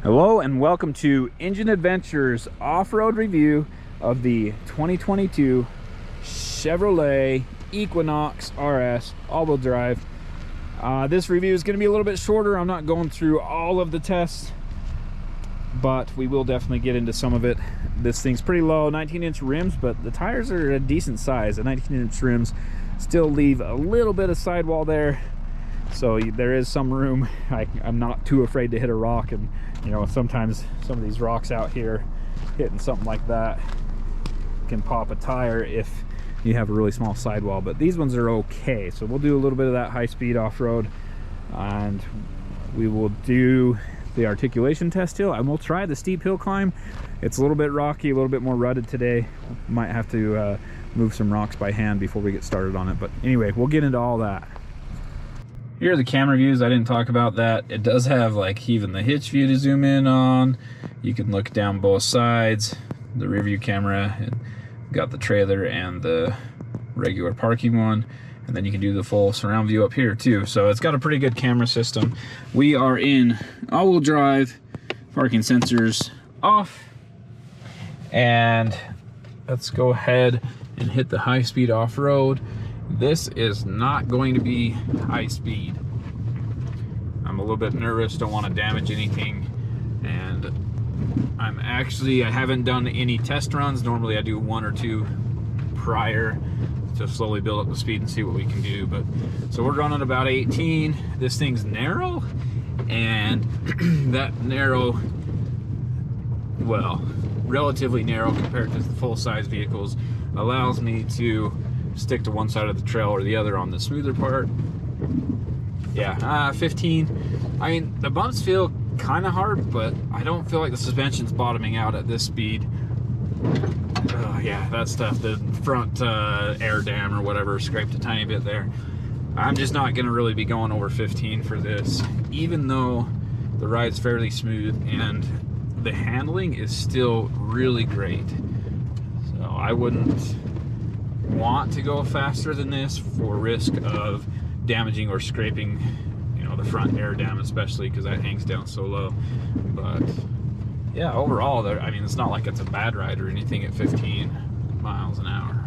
Hello and welcome to Engine Adventures off-road review of the 2022 Chevrolet Equinox RS all-wheel drive. This review is going to be a little bit shorter. I'm not going through all of the tests, but we will definitely get into some of it. This thing's pretty low, 19-inch rims, but the tires are a decent size. The 19-inch rims still leave a little bit of sidewall there, so there is some room. I'm not too afraid to hit a rock, and you know, sometimes some of these rocks out here hitting something like that can pop a tire if you have a really small sidewall, but these ones are okay. So we'll do a little bit of that high-speed off-road, and we will do the articulation test hill, and we'll try the steep hill climb. It's a little bit rocky, a little bit more rutted today. Might have to move some rocks by hand before we get started on it, but anyway, we'll get into all that. Here are the camera views. I didn't talk about that. It does have like even the hitch view to zoom in on. You can look down both sides. The rear view camera, and got the trailer and the regular parking one. And then you can do the full surround view up here too. So it's got a pretty good camera system. We are in all-wheel drive, parking sensors off. And let's go ahead and hit the high-speed off-road. This is not going to be high speed. I'm a little bit nervous, don't want to damage anything, and I haven't done any test runs. Normally I do one or two prior to slowly build up the speed and see what we can do. But so we're running about 18. This thing's narrow, and that narrow, well, relatively narrow compared to the full-size vehicles, allows me to stick to one side of the trail or the other on the smoother part. Yeah, 15. I mean, the bumps feel kind of hard, but I don't feel like the suspension's bottoming out at this speed. Yeah, that stuff, the front air dam or whatever, scraped a tiny bit there. I'm just not gonna really be going over 15 for this, even though the ride's fairly smooth and the handling is still really great. So I wouldn't want to go faster than this for risk of damaging or scraping, you know, the front air dam, especially because that hangs down so low. But yeah, overall, I mean, it's not like it's a bad ride or anything at 15 miles an hour.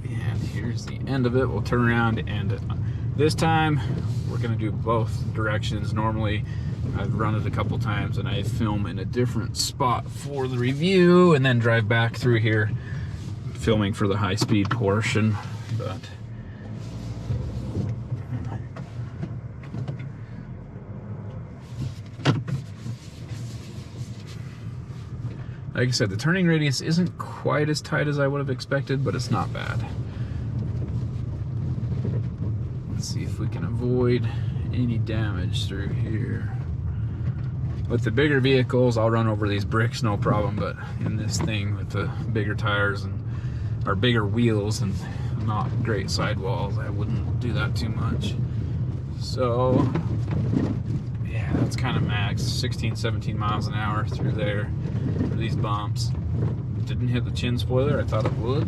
And here's the end of it. We'll turn around, and this time we're gonna do both directions. Normally I've run it a couple times and I film in a different spot for the review and then drive back through here filming for the high-speed portion. But like I said, the turning radius isn't quite as tight as I would have expected, but it's not bad. Let's see if we can avoid any damage through here. With the bigger vehicles, I'll run over these bricks no problem, but in this thing with the bigger tires and or bigger wheels and not great sidewalls, I wouldn't do that too much. So yeah, that's kind of max, 16, 17 miles an hour through there for these bumps. Didn't hit the chin spoiler, I thought it would.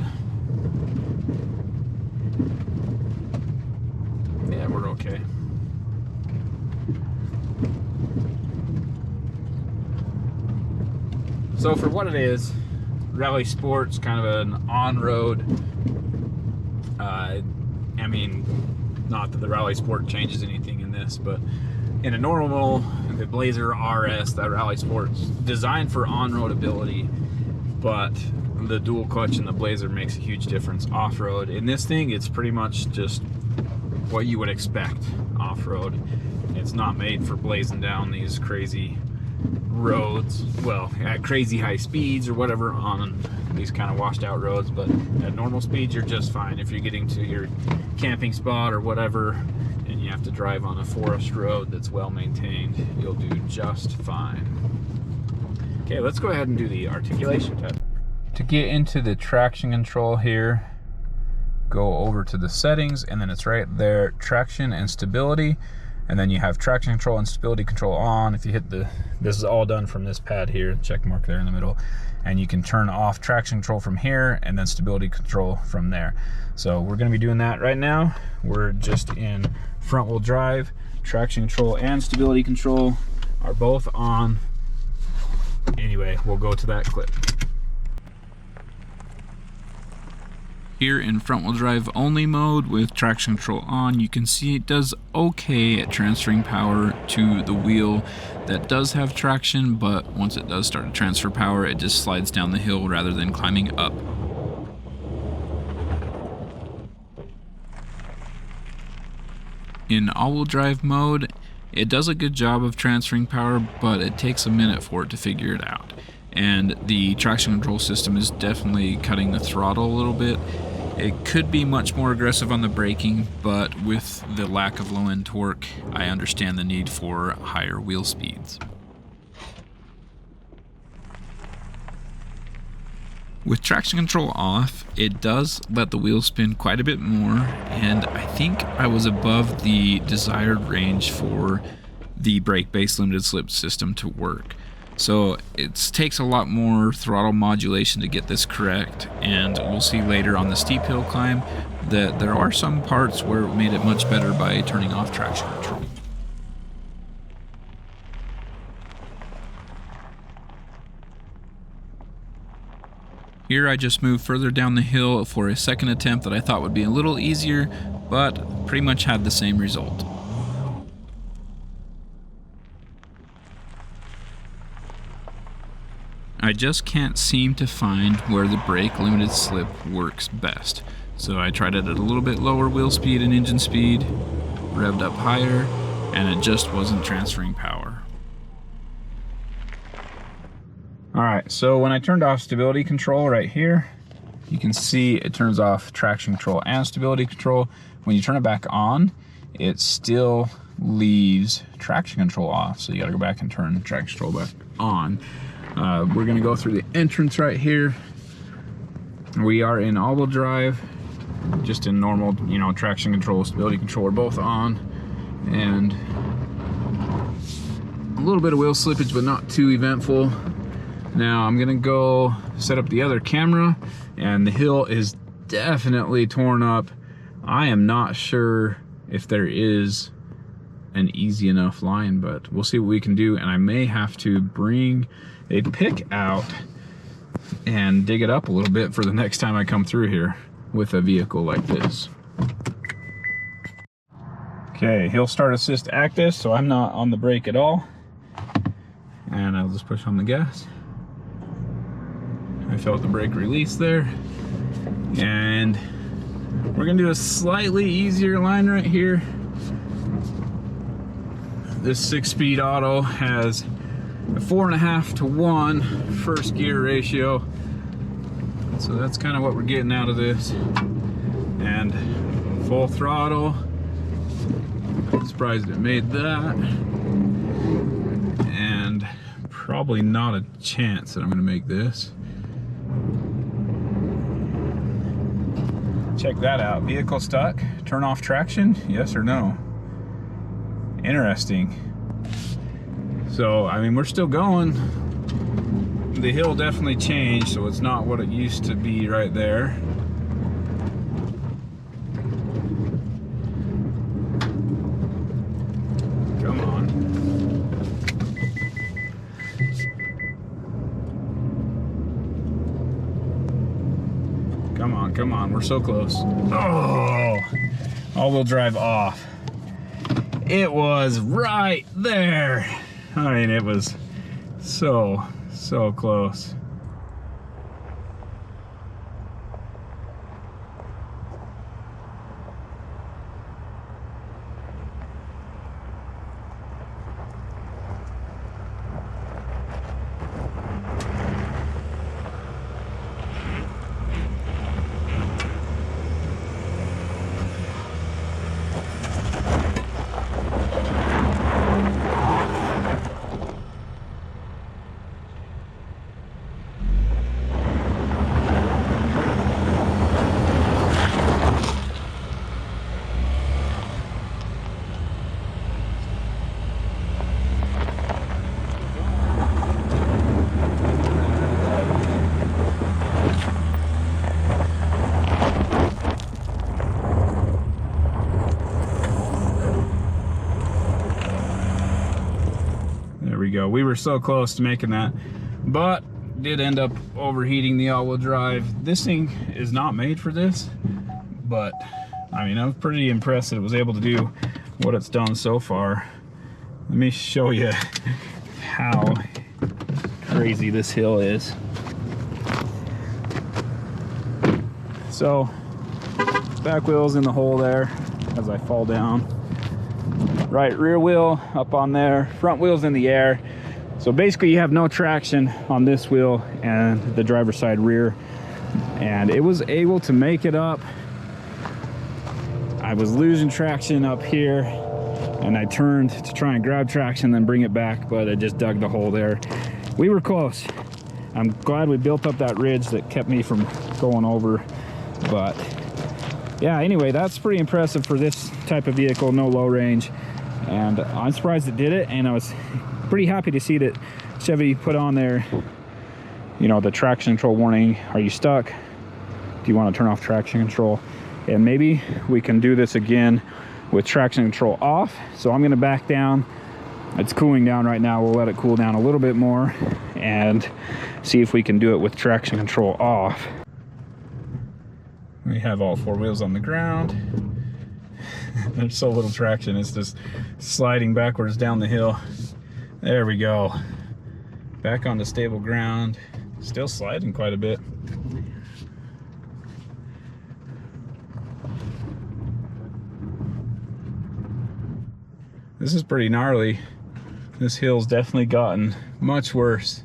Yeah, we're okay. So for what it is, Rally Sport's kind of an on-road, I mean, not that the Rally Sport changes anything in this, but in a normal, the Blazer RS, that Rally Sport's designed for on-road ability, but the dual clutch in the Blazer makes a huge difference off-road. In this thing, it's pretty much just what you would expect off-road. It's not made for blazing down these crazy roads, well, at crazy high speeds or whatever on these kind of washed out roads, but at normal speeds you're just fine. If you're getting to your camping spot or whatever and you have to drive on a forest road that's well maintained, you'll do just fine. Okay, let's go ahead and do the articulation test. To get into the traction control here, go over to the settings, and then it's right there, traction and stability. And then you have traction control and stability control on. If you hit this is all done from this pad here, check mark there in the middle. And you can turn off traction control from here and then stability control from there. So we're gonna be doing that right now. We're just in front wheel drive, traction control, and stability control are both on. Anyway, we'll go to that clip. Here in front wheel drive only mode with traction control on, you can see it does okay at transferring power to the wheel that does have traction, but once it does start to transfer power, it just slides down the hill rather than climbing up. In all-wheel drive mode, it does a good job of transferring power, but it takes a minute for it to figure it out. And the traction control system is definitely cutting the throttle a little bit. It could be much more aggressive on the braking, but with the lack of low-end torque, I understand the need for higher wheel speeds. With traction control off, it does let the wheel spin quite a bit more, and I think I was above the desired range for the brake-based limited slip system to work. So it takes a lot more throttle modulation to get this correct, and we'll see later on the steep hill climb that there are some parts where it made it much better by turning off traction control. Here I just moved further down the hill for a second attempt that I thought would be a little easier, but pretty much had the same result. I just can't seem to find where the brake limited slip works best. So I tried it at a little bit lower wheel speed and engine speed, revved up higher, and it just wasn't transferring power. Alright, so when I turned off stability control right here, you can see it turns off traction control and stability control. When you turn it back on, it still leaves traction control off. So you gotta go back and turn the traction control back on. We're gonna go through the entrance right here. We are in all-wheel drive, just in normal, traction control, stability control are both on, and a little bit of wheel slippage, but not too eventful. Now I'm gonna go set up the other camera, and the hill is definitely torn up. I am not sure if there is an easy enough line, but we'll see what we can do, and I may have to bring a pick out and dig it up a little bit for the next time I come through here with a vehicle like this. Okay, hill start assist active, so I'm not on the brake at all, and I'll just push on the gas. I felt the brake release there, and we're gonna do a slightly easier line right here. This 6-speed auto has a 4.5 to 1 first gear ratio, so that's kind of what we're getting out of this. And full throttle, I'm surprised it made that, and probably not a chance that I'm gonna make this. Check that out, vehicle stuck, turn off traction, yes or no? Interesting. So, I mean, we're still going. The hill definitely changed, so it's not what it used to be right there. Come on. Come on, come on, we're so close. Oh, all-wheel drive off. It was right there. I mean, it was so close. we go. We were so close to making that, but did end up overheating the all-wheel drive. This thing is not made for this, but I mean, I'm pretty impressed that it was able to do what it's done so far. Let me show you how crazy this hill is. So, back wheel's in the hole there as I fall down. Right rear wheel up on there, front wheel's in the air. So basically you have no traction on this wheel and the driver's side rear. And it was able to make it up. I was losing traction up here and I turned to try and grab traction, then bring it back, but I just dug the hole there. We were close. I'm glad we built up that ridge that kept me from going over. But yeah, anyway, that's pretty impressive for this type of vehicle, no low range. And I'm surprised it did it, and I was pretty happy to see that Chevy put on there, you know, the traction control warning. Are you stuck? Do you want to turn off traction control? And maybe we can do this again with traction control off. So I'm going to back down. It's cooling down right now. We'll let it cool down a little bit more and see if we can do it with traction control off. We have all four wheels on the ground. There's so little traction, it's just sliding backwards down the hill. There we go. Back onto stable ground. Still sliding quite a bit. This is pretty gnarly. This hill's definitely gotten much worse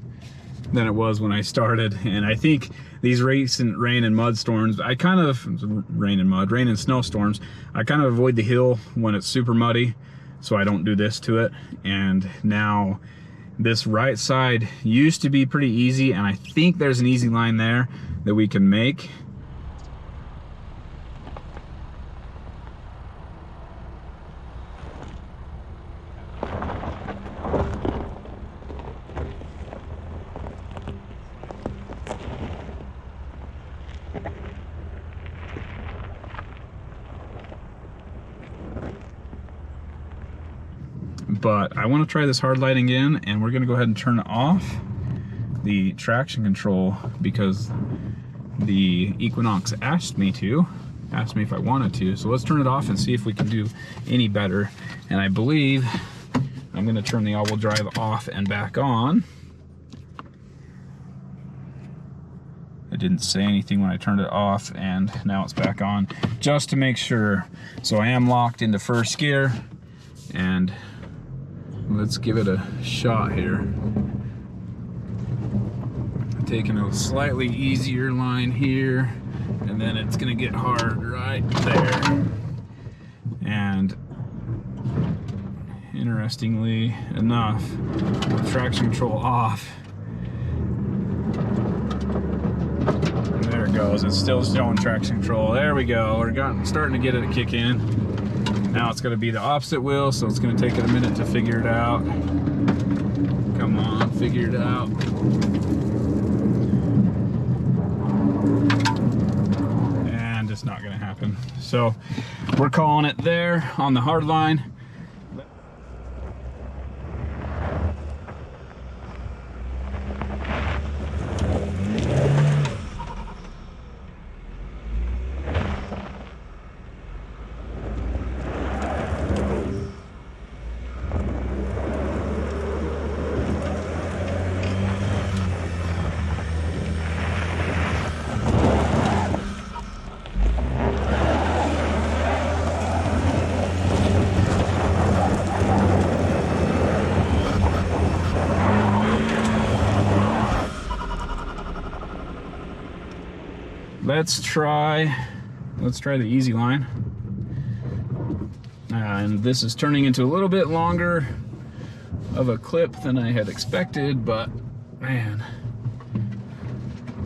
than it was when I started, and I think these recent rain and mud storms, rain and snowstorms, I kind of avoid the hill when it's super muddy, so I don't do this to it. And now this right side used to be pretty easy, and I think there's an easy line there that we can make. But I want to try this hard lighting in, and we're going to go ahead and turn off the traction control because the Equinox asked me if I wanted to. So let's turn it off and see if we can do any better. And I believe I'm going to turn the all-wheel drive off and back on. I didn't say anything when I turned it off, and now it's back on just to make sure. So I am locked into first gear, and let's give it a shot here. Taking a slightly easier line here, and then it's gonna get hard right there. And interestingly enough, with traction control off, there it goes. It's still showing traction control. There we go. We're starting to get it to kick in. Now it's going to be the opposite wheel, so it's going to take it a minute to figure it out. Come on, figure it out. And it's not going to happen. So we're calling it there on the hard line. Let's try the easy line. And this is turning into a little bit longer of a clip than I had expected, but man,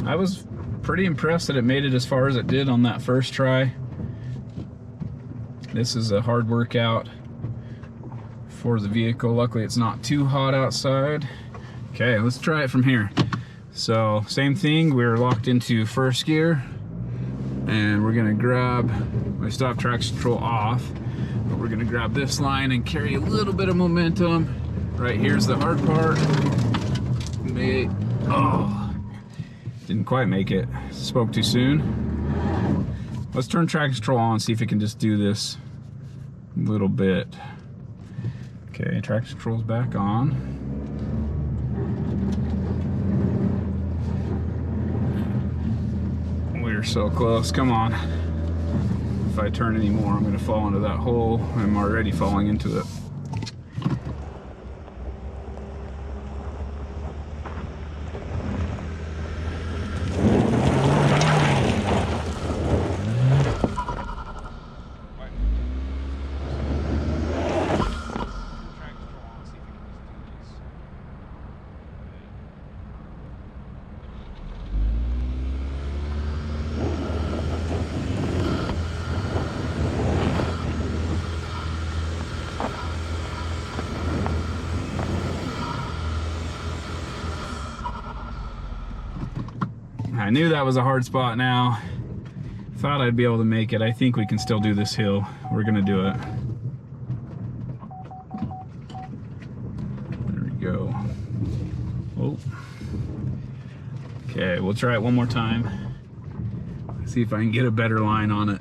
I was pretty impressed that it made it as far as it did on that first try. This is a hard workout for the vehicle. Luckily it's not too hot outside. Okay, let's try it from here. So same thing, we're locked into first gear, and we're gonna grab, I still have traction control off, but we're gonna grab this line and carry a little bit of momentum Right here's the hard part. Didn't quite make it. Spoke too soon. Let's turn traction control on, see if it can just do this a little bit. Okay, traction control's back on. We're so close, come on. If I turn any more, I'm gonna fall into that hole. I'm already falling into it. I knew that was a hard spot now. Thought I'd be able to make it. I think we can still do this hill. We're gonna do it. There we go. Oh. Okay, we'll try it one more time. See if I can get a better line on it.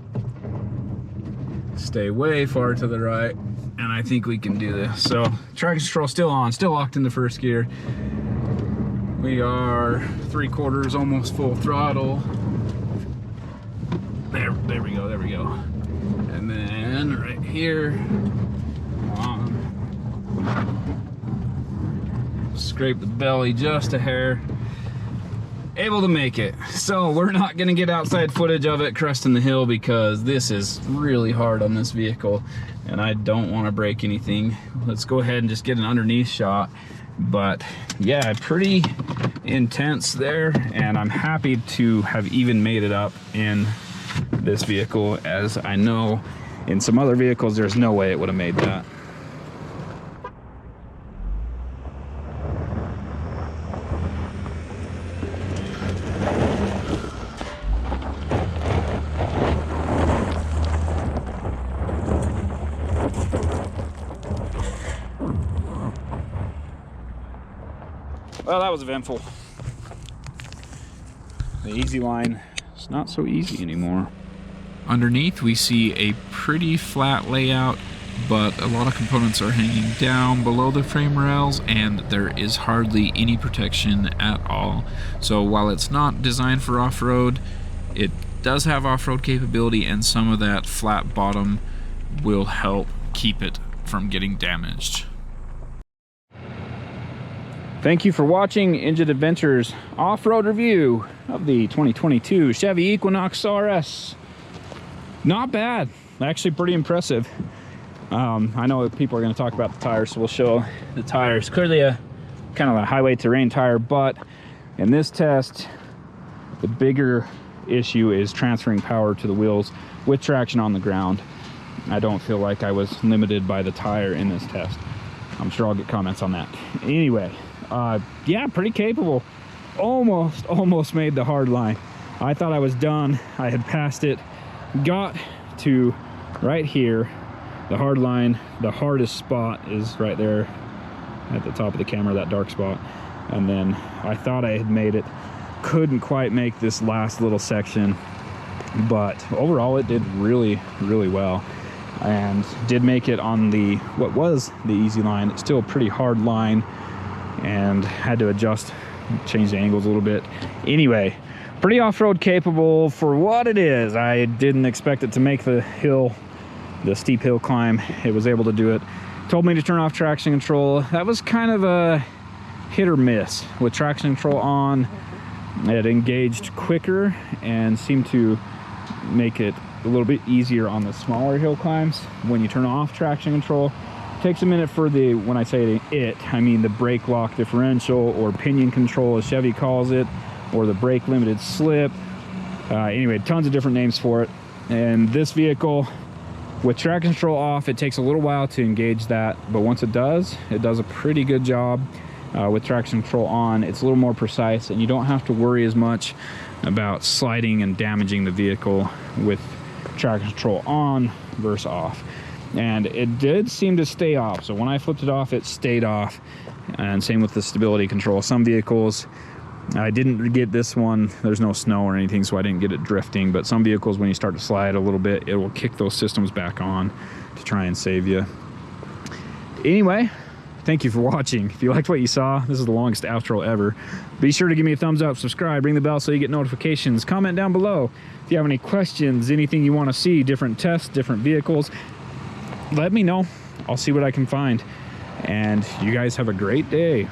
Stay way far to the right, and I think we can do this. So, traction control still on, still locked into first gear. We are 3/4, almost full throttle. There we go, there we go. And then right here, scrape the belly just a hair. Able to make it. So we're not gonna get outside footage of it cresting the hill because this is really hard on this vehicle and I don't want to break anything. Let's go ahead and just get an underneath shot. But yeah, pretty intense there, and I'm happy to have even made it up in this vehicle, as I know in some other vehicles there's no way it would have made that. Well, that was eventful. The easy line is not so easy anymore. Underneath we see a pretty flat layout, but a lot of components are hanging down below the frame rails and there is hardly any protection at all. So while it's not designed for off-road, it does have off-road capability, and some of that flat bottom will help keep it from getting damaged. Thank you for watching Engine Adventures off-road review of the 2022 Chevy Equinox RS. Not bad, actually pretty impressive. I know people are going to talk about the tires, so we'll show the tires. Clearly a kind of a highway terrain tire, but in this test, the bigger issue is transferring power to the wheels with traction on the ground. I don't feel like I was limited by the tire in this test. I'm sure I'll get comments on that. Anyway, yeah, pretty capable. Almost made the hard line. I thought I was done. I had passed it, got to right here. The hard line, the hardest spot is right there at the top of the camera, that dark spot. And then I thought I had made it. Couldn't quite make this last little section, but overall it did really well, and did make it on the what was the easy line. It's still a pretty hard line, and had to adjust, change the angles a little bit. Anyway, pretty off-road capable for what it is. I didn't expect it to make the hill, the steep hill climb. It was able to do it. Told me to turn off traction control. That was kind of a hit or miss. With traction control on, it engaged quicker and seemed to make it a little bit easier on the smaller hill climbs. When you turn off traction control, it takes a minute for the, when I say it, I mean the brake lock differential, or pinion control as Chevy calls it, or the brake limited slip. Anyway, tons of different names for it. And this vehicle, with traction control off, it takes a little while to engage that, but once it does a pretty good job. With traction control on, it's a little more precise, and you don't have to worry as much about sliding and damaging the vehicle with traction control on versus off. and it did seem to stay off. So when I flipped it off, it stayed off. And same with the stability control. Some vehicles, I didn't get this one, there's no snow or anything, so I didn't get it drifting, but some vehicles, when you start to slide a little bit, it will kick those systems back on to try and save you. Anyway, thank you for watching. If you liked what you saw, this is the longest outro ever. Be sure to give me a thumbs up, subscribe, ring the bell so you get notifications. Comment down below if you have any questions, anything you want to see, different tests, different vehicles. Let me know. I'll see what I can find. And you guys have a great day.